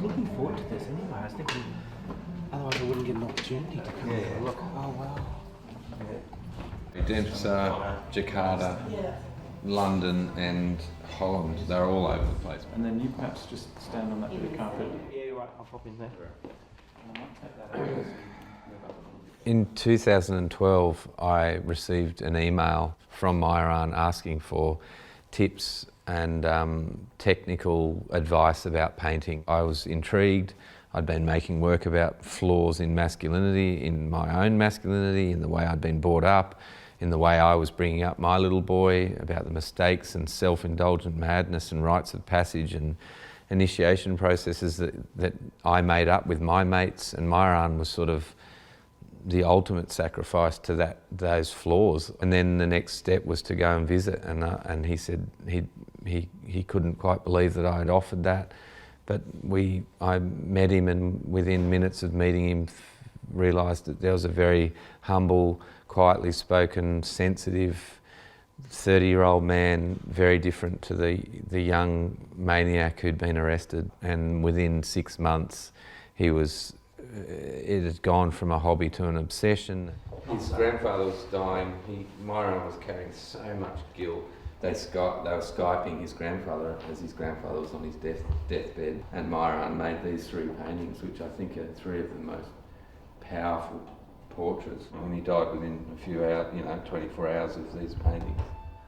looking forward to this anyway. I was thinking, otherwise I wouldn't get an opportunity to come and have a look. Oh wow. Denpasar, Jakarta, London and Holland, they're all over the place. And then you perhaps just stand on that bit of carpet. Yeah, right, I'll pop in there. In 2012, I received an email from Myuran asking for tips and technical advice about painting. I was intrigued. I'd been making work about flaws in masculinity, in my own masculinity, in the way I'd been brought up, in the way I was bringing up my little boy, about the mistakes and self-indulgent madness and rites of passage and initiation processes that I made up with my mates, and Myuran was sort of the ultimate sacrifice to those flaws. And then the next step was to go and visit, and he said he couldn't quite believe that I had offered that. But I met him, and within minutes of meeting him, realised that there was a very humble, quietly spoken, sensitive 30-year-old man, very different to the young maniac who'd been arrested. And within 6 months, it had gone from a hobby to an obsession. His grandfather was dying. Myuran was carrying so much guilt. They were Skyping his grandfather as his grandfather was on his deathbed, and Myuran made these 3 paintings, which I think are 3 of the most powerful portraits. And he died within a few hours, 24 hours of these paintings.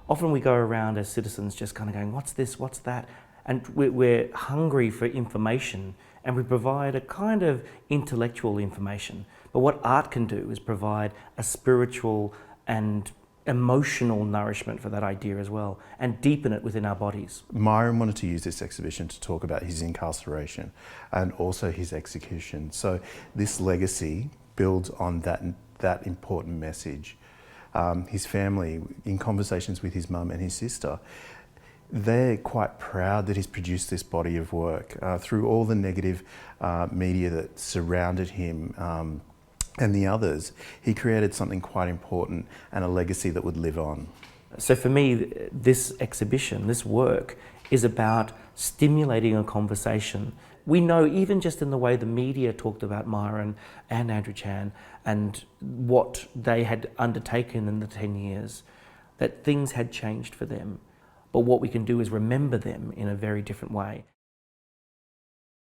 Often we go around as citizens just kind of going, what's this, what's that? And we're hungry for information, and we provide a kind of intellectual information. But what art can do is provide a spiritual and emotional nourishment for that idea as well, and deepen it within our bodies. Myuran wanted to use this exhibition to talk about his incarceration and also his execution. So this legacy builds on that important message. His family, in conversations with his mum and his sister, they're quite proud that he's produced this body of work through all the negative media that surrounded him and the others. He created something quite important and a legacy that would live on. So for me, this exhibition, this work, is about stimulating a conversation. We know, even just in the way the media talked about Myuran and Andrew Chan and what they had undertaken in the 10 years, that things had changed for them. But what we can do is remember them in a very different way.